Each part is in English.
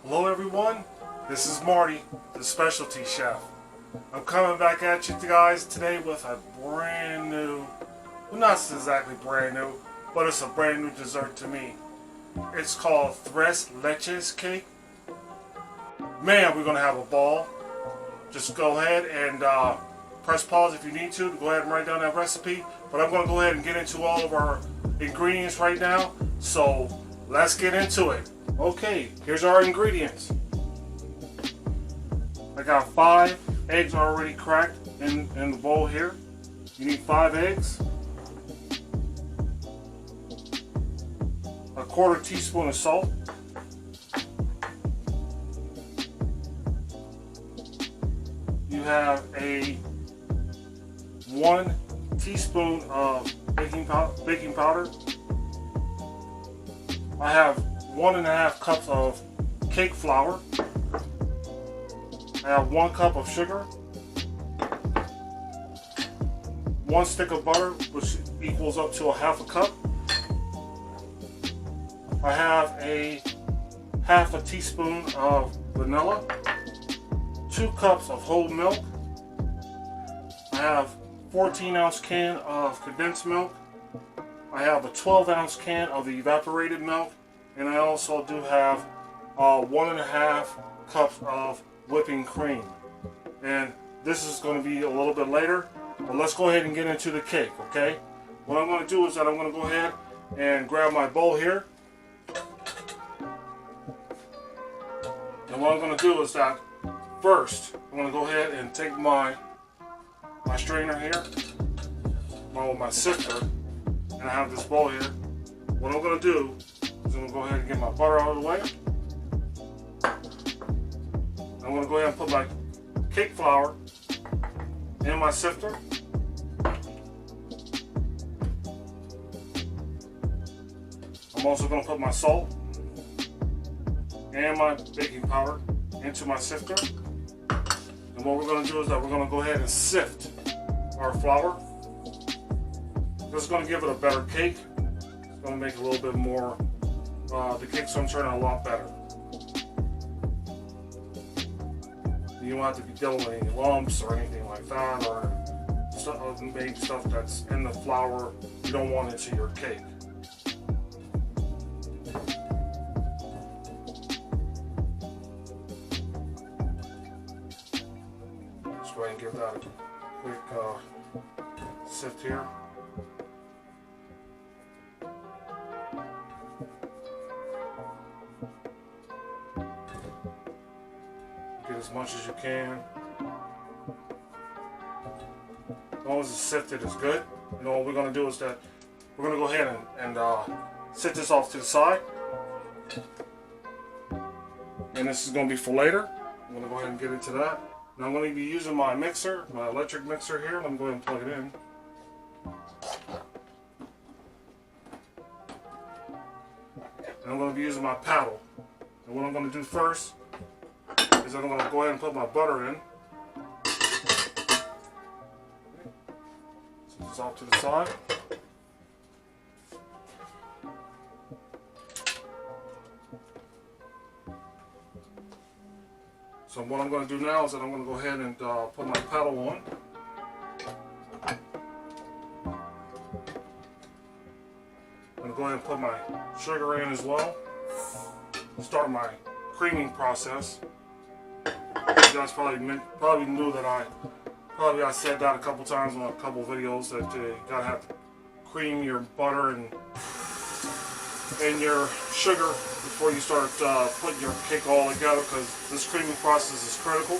Hello everyone, this is Marty, the specialty chef. I'm coming back at you guys today with a brand new, well not exactly brand new, but it's a brand new dessert to me. It's called Leches Cake. Man, we're going to have a ball. Just go ahead and press pause if you need to go ahead and write down that recipe. But I'm going to go ahead and get into all of our ingredients right now. So let's get into it. Okay, here's our ingredients. I got 5 eggs already cracked in the bowl here. You need 5 eggs, a 1/4 teaspoon of salt, you have a 1 teaspoon of baking powder. I have 1½ cups of cake flour. I have 1 cup of sugar, 1 stick of butter, which equals up to 1/2 cup. I have a 1/2 teaspoon of vanilla, 2 cups of whole milk. I have 14-ounce can of condensed milk. I have a 12-ounce can of the evaporated milk, and I also do have 1½ cups of whipping cream. And this is going to be a little bit later, but let's go ahead and get into the cake, okay? What I'm going to do is that I'm going to go ahead and grab my bowl here. And what I'm going to do is that first, I'm going to go ahead and take my strainer here, my sifter, and I have this bowl here. What I'm going to do is I'm going to go ahead and get my butter out of the way. I'm going to go ahead and put my cake flour in my sifter. I'm also going to put my salt and my baking powder into my sifter. And what we're going to do is that we're going to go ahead and sift our flour. This is going to give it a better cake. It's going to make it a little bit more, the cake's going to turn out a lot better. You don't have to be dealing with any lumps or anything like that, or maybe stuff that's in the flour you don't want into your cake. Just go ahead and give that a quick sift here. Get as much as you can. As long as it's sifted, it's good. You know what we're going to do is that we're going to go ahead and set this off to the side. And this is going to be for later. I'm going to go ahead and get into that. Now I'm going to be using my mixer, my electric mixer here. Let me go ahead and plug it in. And I'm going to be using my paddle. And what I'm going to do first is I'm going to go ahead and put my butter in. Set this off to the side. So what I'm going to do now is that I'm going to go ahead and put my paddle on. I'm going to go ahead and put my sugar in as well. Start my creaming process. You guys probably knew that I said that a couple times on a couple videos that you gotta have to cream your butter and your sugar before you start putting your cake all together, because this creaming process is critical.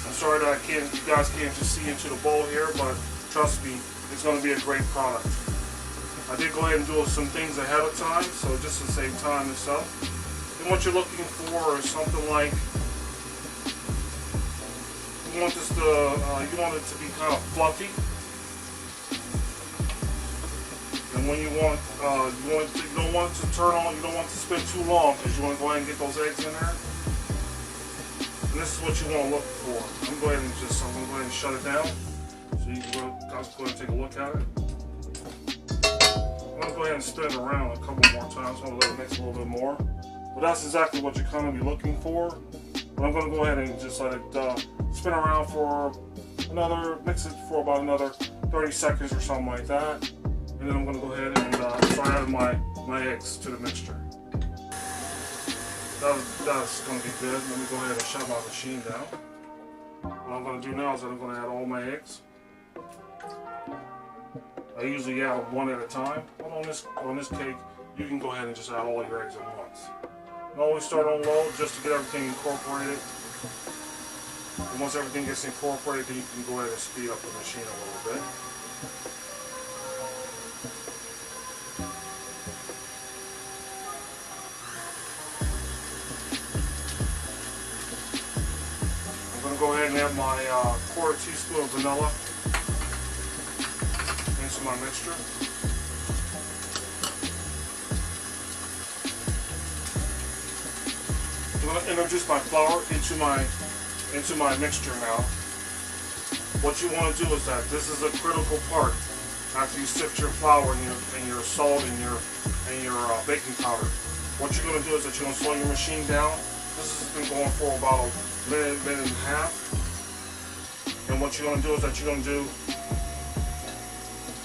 I'm sorry that you guys can't just see into the bowl here, but trust me, it's going to be a great product. I did go ahead and do some things ahead of time, so just to save time and stuff. And what you're looking for is something like, you want it to be kind of fluffy. And when you don't want it to turn on, you don't want it to spin too long, because you want to go ahead and get those eggs in there. And this is what you want to look for. I'm going to go ahead and shut it down, so you can guys go ahead and take a look at it. I'm going to go ahead and spin it around a couple more times. I'm going to let it mix a little bit more. But that's exactly what you're going to be looking for. But I'm going to go ahead and just let it spin around for mix it for about another 30 seconds or something like that. And then I'm going to go ahead and start adding my eggs to the mixture. That's going to be good. Let me go ahead and shut my machine down. What I'm going to do now is that I'm going to add all my eggs. I usually add one at a time, but on this cake, you can go ahead and just add all your eggs at once. And always start on low just to get everything incorporated. And once everything gets incorporated, then you can go ahead and speed up the machine a little bit. I'm going to go ahead and add my quarter teaspoon of vanilla into my mixture. I'm going to introduce my flour into my mixture now. What you want to do is that this is a critical part after you sift your flour and your salt and your baking powder. What you're going to do is that you're going to slow your machine down. This has been going for about a minute and a half. And what you're going to do is that you're going to do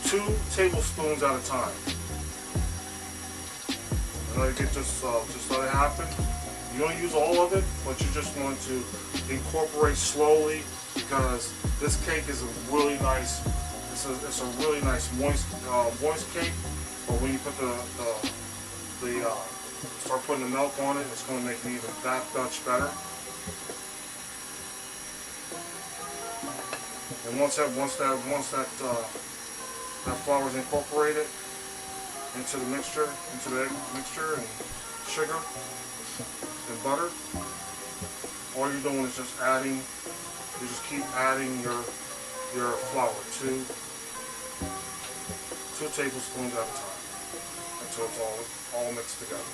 2 tablespoons at a time. And let it get just let it happen. You don't use all of it, but you just want to incorporate slowly because this cake is a really nice. It's a really nice moist cake. But when you put start putting the milk on it, it's going to make it even that much better. And once that flour is incorporated into the mixture, into the egg mixture and sugar and butter, all you're doing is just adding. You just keep adding your flour, 2 tablespoons at a time until it's all mixed together.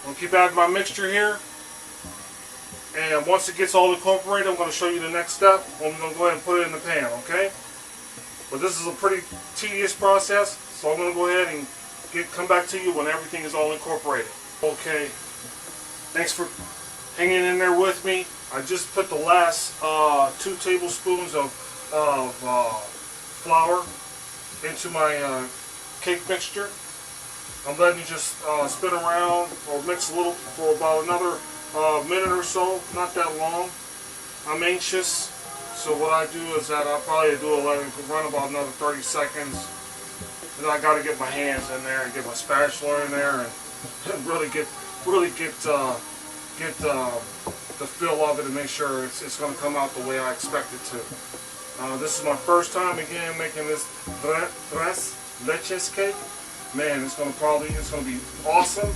I'm gonna keep adding my mixture here, and once it gets all incorporated, I'm going to show you the next step. I'm going to go ahead and put it in the pan, okay? But this is a pretty tedious process, so I'm going to go ahead and come back to you when everything is all incorporated. Okay, thanks for hanging in there with me. I just put the last 2 tablespoons of flour into my cake mixture. I'm letting it just spin around or mix a little for about another minute or so, not that long. I'm anxious, so what I do is that I'll probably let it run about another 30 seconds. Then I got to get my hands in there and get my spatula in there and really get the feel of it and make sure it's going to come out the way I expect it to. This is my first time again making this Tres Leches Cake. Man, it's going to be awesome,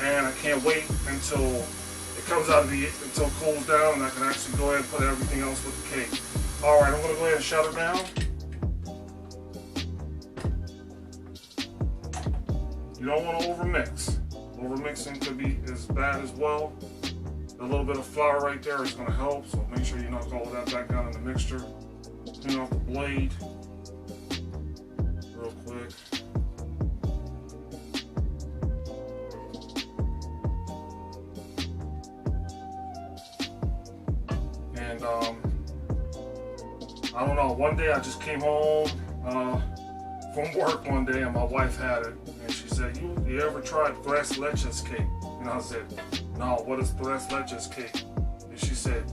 and I can't wait until it comes out until it cools down and I can actually go ahead and put everything else with the cake. Alright, I'm going to go ahead and shut it down. You don't want to overmix. Overmixing could be as bad as well. A little bit of flour right there is going to help, so make sure you knock all of that back down in the mixture. Clean off the blade real quick. And I don't know, one day I just came home from work one day and my wife had it, and she said, you ever tried Tres Leches Cake? And I said, no, what is Tres Leches Cake? And she said,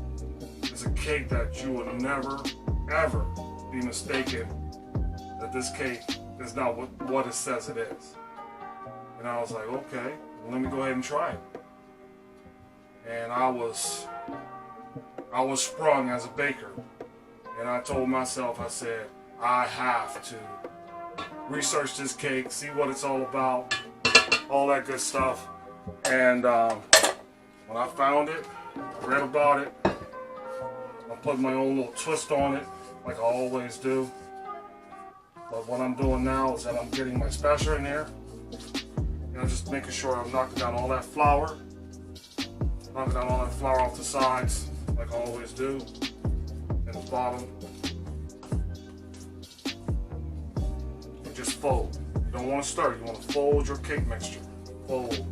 it's a cake that you would never, ever be mistaken that this cake is not what it says it is. And I was like, okay, well, let me go ahead and try it. And I was sprung as a baker. And I told myself, I said, I have to research this cake, see what it's all about, all that good stuff. And when I found it, I read about it, I put my own little twist on it, like I always do. But what I'm doing now is that I'm getting my spatula in there, and I'm just making sure I'm knocking down all that flour, off the sides, like I always do, and the bottom. And just fold. You don't want to stir, you want to fold your cake mixture. Fold,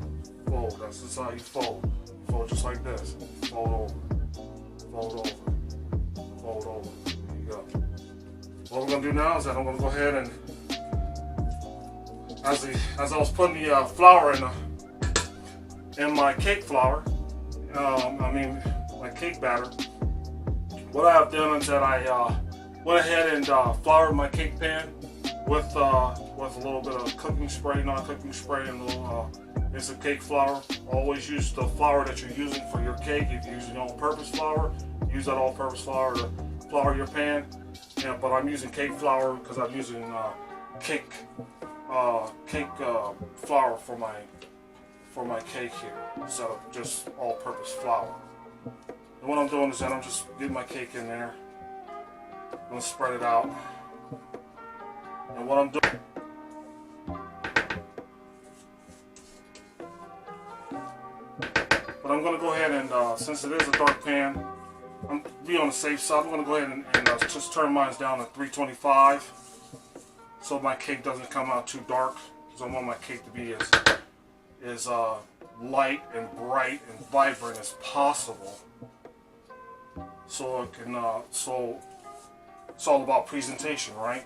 fold. That's just how you fold. Fold just like this. Fold over. Fold over. Fold over. There you go. What we're gonna do now is that I'm gonna go ahead and, as I was putting the flour in my cake flour, my cake batter. What I have done is that I went ahead and floured my cake pan with a little bit of cooking spray, non-cooking spray, and a little it's a cake flour. Always use the flour that you're using for your cake. If you're using all-purpose flour, use that all-purpose flour to flour your pan. Yeah, but I'm using cake flour because I'm using cake flour for my cake here instead of just all-purpose flour. And what I'm doing is that I'm just getting my cake in there. I'm gonna spread it out. And what I'm doing, but I'm gonna go ahead and since it is a dark pan, I'm be on the safe side. I'm gonna go ahead and just turn mine down to 325, so my cake doesn't come out too dark. Because I want my cake to be as light and bright and vibrant as possible. So it can so it's all about presentation, right?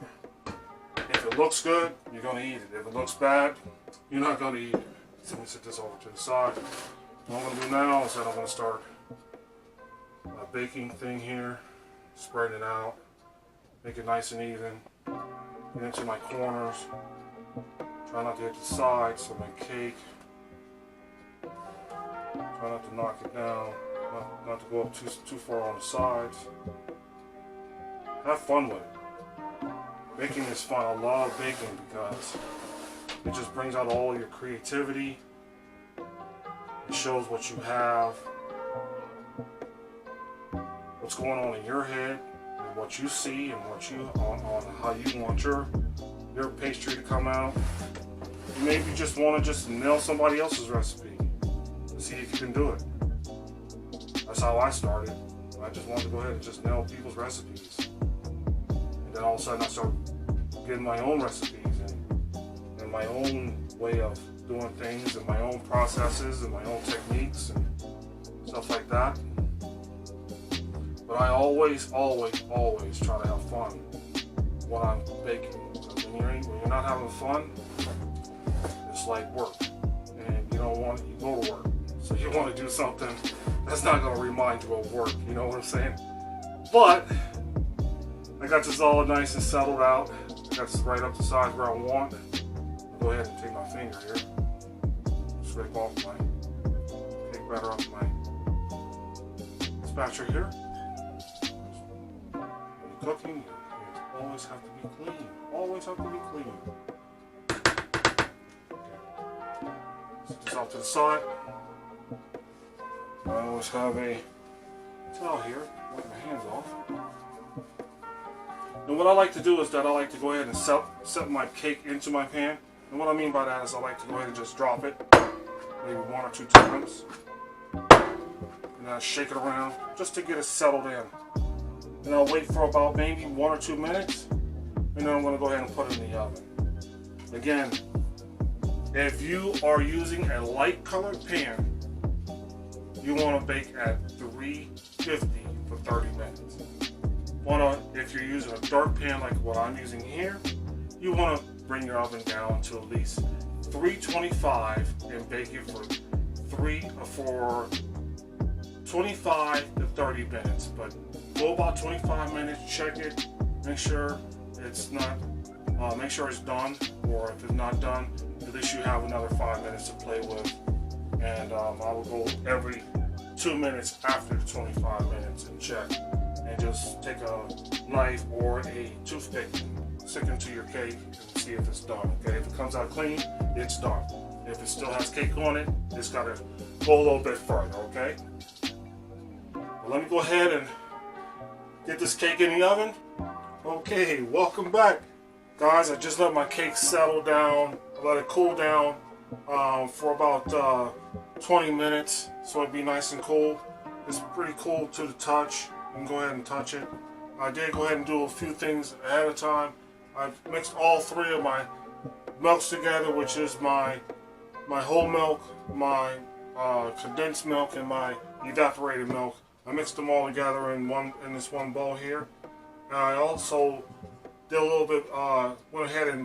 If it looks good, you're gonna eat it. If it looks bad, you're not gonna eat it. So let me set this over to the side. What I'm gonna do now is that I'm gonna start a baking thing here, spread it out, make it nice and even, get into my corners, try not to hit the sides of my cake, try not to knock it down, not to go up too far on the sides. Have fun with it. Baking is fun. I love baking because it just brings out all your creativity. It shows what you have, what's going on in your head, and what you see, and what you on how you want your pastry to come out. Maybe you just want to just nail somebody else's recipe and see if you can do it. That's how I started. I just wanted to go ahead and just nail people's recipes. And then all of a sudden I started getting my own recipes and my own way of doing things and my own processes and my own techniques and stuff like that. But I always try to have fun when I'm baking. Because when you're not having fun, it's like work. And you don't want you go to work. So you want to do something that's not going to remind you of work. You know what I'm saying? But I got this all nice and settled out. I got this right up the size where I want. I'll go ahead and take my finger here. Scrape off my cake batter off my spatula here. When you're cooking, you always have to be clean. Always have to be clean. Okay. Set this off to the side. I always have a towel here. Wipe my hands off. And what I like to do is that I like to go ahead and set my cake into my pan. And what I mean by that is I like to go ahead and just drop it, maybe 1 or 2 times. And then I shake it around just to get it settled in. And I'll wait for about maybe 1 or 2 minutes. And then I'm going to go ahead and put it in the oven. Again, if you are using a light colored pan, you want to bake at 350 for 30 minutes. If you're using a dark pan like what I'm using here, you want to bring your oven down to at least 325 and bake it for 25 to 30 minutes. But go about 25 minutes, check it, make sure it's not, make sure it's done, or if it's not done, at least you have another 5 minutes to play with. And I will go every 2 minutes after the 25 minutes and check. And just take a knife or a toothpick, stick into your cake and see if it's done. Okay, if it comes out clean, it's done. If it still has cake on it, it's got to go a little bit further. Okay. Well, let me go ahead and get this cake in the oven. Okay, welcome back, guys. I just let my cake settle down. I let it cool down for about 20 minutes, so it'd be nice and cool. It's pretty cool to the touch. You can go ahead and touch it. I did go ahead and do a few things ahead of time. I've mixed all 3 of my milks together, which is my my whole milk, my condensed milk, and my evaporated milk. I mixed them all together in this one bowl here. And I also did a little bit, went ahead and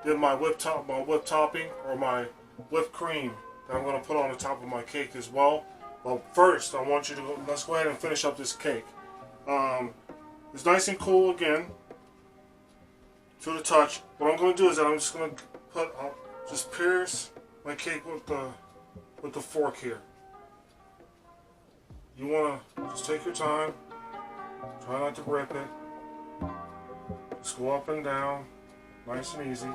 did my whipped topping, or my whipped cream that I'm going to put on the top of my cake as well. But first, I want you to let's go ahead and finish up this cake. It's nice and cool again to the touch. What I'm going to do is that I'm just going to put just pierce my cake with the fork here. You want to just take your time. Try not to rip it. Just go up and down, nice and easy.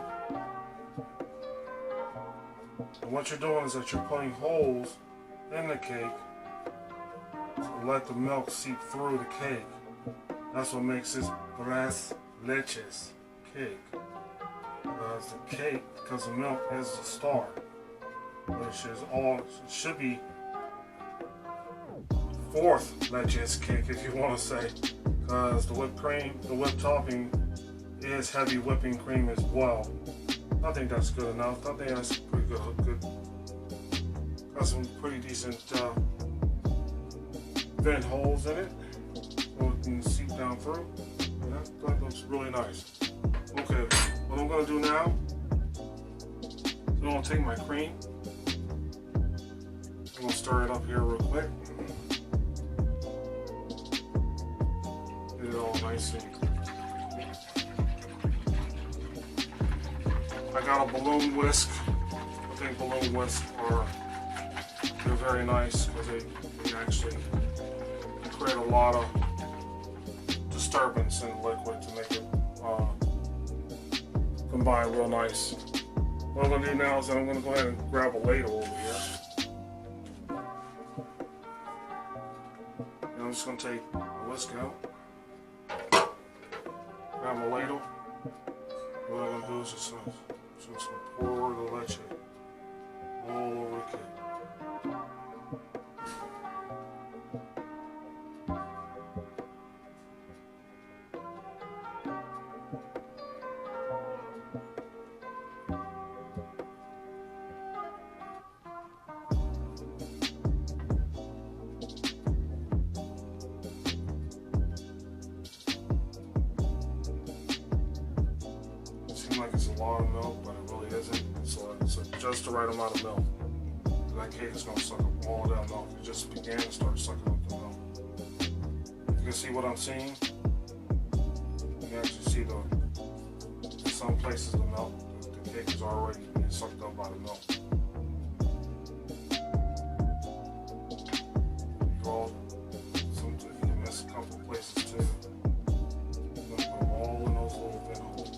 And what you're doing is that you're putting holes in the cake to let the milk seep through the cake. That's what makes this Leches Cake. Because the cake, because the milk is the star, which is all, it should be fourth Leches Cake if you want to say, because the whipped cream, the whipped topping is heavy whipping cream as well. I think that's good enough. I think that's pretty good. Got some pretty decent vent holes in it, so it can seep down through. And that looks really nice. Okay, what I'm gonna do now is I'm gonna take my cream. I'm gonna stir it up here real quick. Get it all nice and. I got a balloon whisk. I think balloon whisks they're very nice because they actually create a lot of disturbance in the liquid to make it combine real nice. What I'm going to do now is that I'm going to go ahead and grab a ladle over here. And I'm just going to take a whisk out, grab a ladle. What I'm going to do is just pour the leche all over the cake. Like it's a lot of milk, but it really isn't. It's just the right amount of milk. That cake is going to suck up all that milk. It just began to start sucking up the milk. You can see what I'm seeing. You can actually see in some places the milk, the cake is already being sucked up by the milk. You can miss a couple places too. You're going to go all in those little vent holes.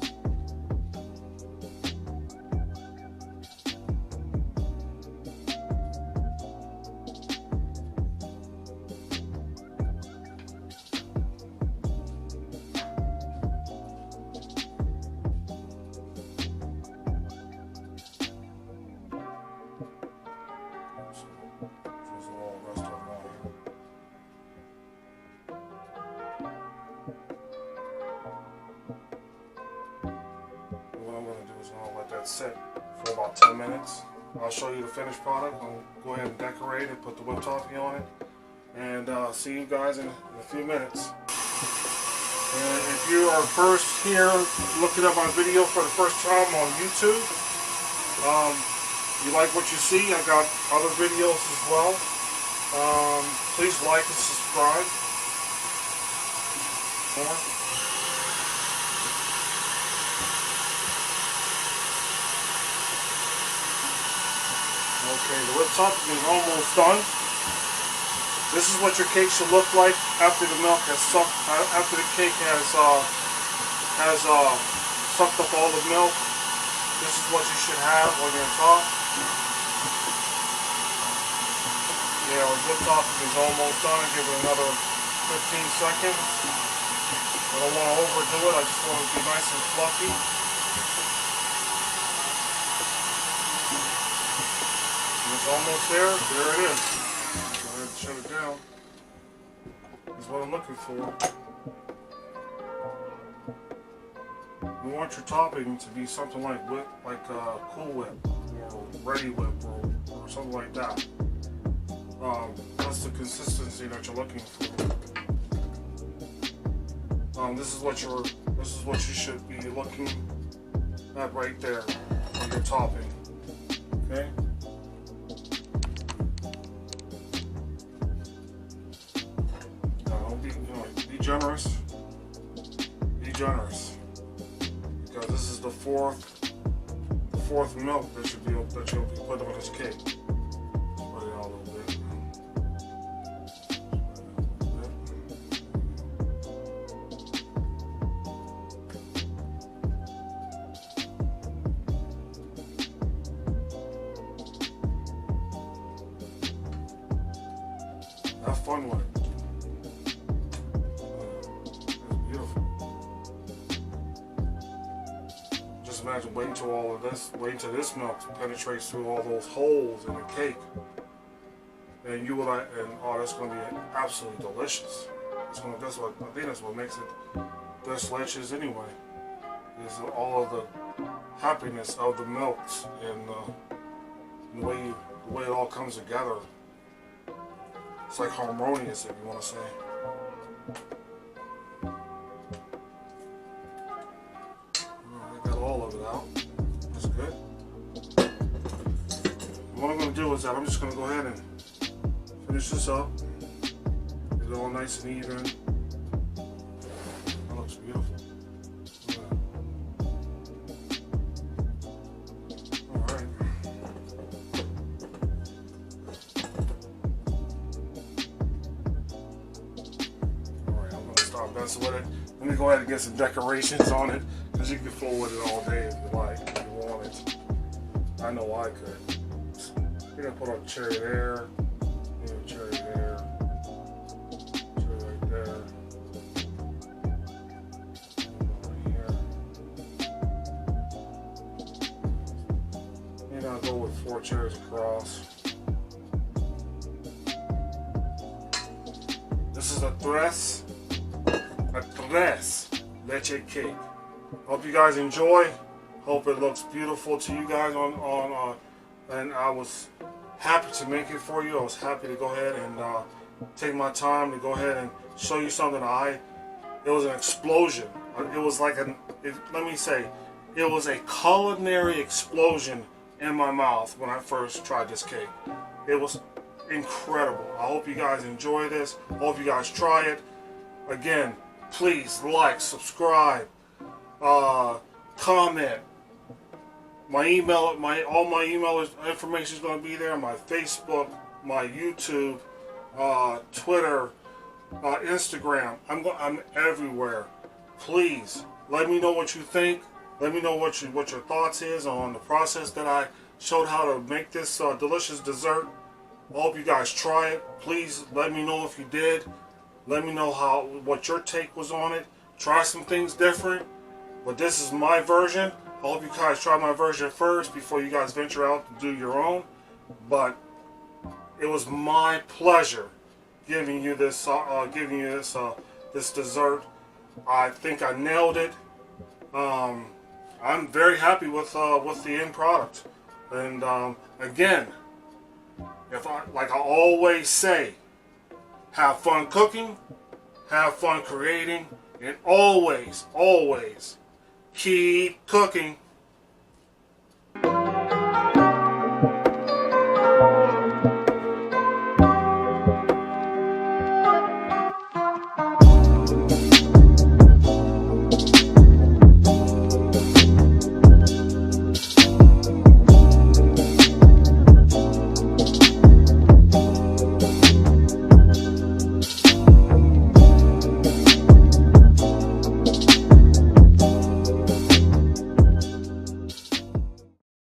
Set for about 10 minutes. I'll show you the finished product. I'll go ahead and decorate it, put the whipped topping on it, and see you guys in a few minutes. And if you are first here looking at my video for the first time on YouTube, you like what you see, I got other videos as well. Please like and subscribe. More. Okay, the whipped topping is almost done. This is what your cake should look like after the milk has sucked. After the cake has sucked up all the milk. This is what you should have on your top. Yeah, our whipped topping is almost done. Give it another 15 seconds. I don't want to overdo it. I just want it to be nice and fluffy. It's almost there. There it is. Go ahead and shut it down. That's what I'm looking for. You want your topping to be something like Cool Whip or or Ready Whip or something like that. That's the consistency that you're looking for. This is what you should be looking at right there on your topping. Okay. Be generous. Be generous, because this is the fourth milk that you'll be putting on this cake. Spread it out a little bit. Have fun with it. Imagine waiting till this milk penetrates through all those holes in the cake, and that's going to be absolutely delicious. I think that's what makes it this Leches anyway. Is all of the happiness of the milks and the way it all comes together. It's like harmonious, if you want to say. All of it out. That's good. What I'm going to do is that I'm just going to go ahead and finish this up. Get it all nice and even. That looks beautiful. Alright. Alright, I'm going to stop messing with it. Let me go ahead and get some decorations on it, because you can fool with it all day if you like, if you want it. I know I could. You're gonna put a cherry there, cherry there, cherry right there, right here. And I'll go with 4 cherries across. This is a tres leche cake. Hope you guys enjoy. Hope it looks beautiful to you guys and I was happy to make it for you. I was happy to go ahead and take my time to go ahead and show you something. It was an explosion. It was like let me say, it was a culinary explosion in my mouth when I first tried this cake. It was incredible. I hope you guys enjoy this. I hope you guys try it. Again, please like, subscribe, comment. My email, all my email information is going to be there. My Facebook, my YouTube, Twitter, Instagram. I'm everywhere. Please let me know what you think. Let me know what your thoughts is on the process that I showed how to make this delicious dessert. I hope you guys try it. Please let me know if you did. Let me know what your take was on it. Try some things different, but this is my version. I hope you guys try my version first before you guys venture out to do your own. But it was my pleasure giving you this this dessert. I think I nailed it. I'm very happy with the end product. And again, like I always say, have fun cooking, have fun creating, and always, always keep cooking.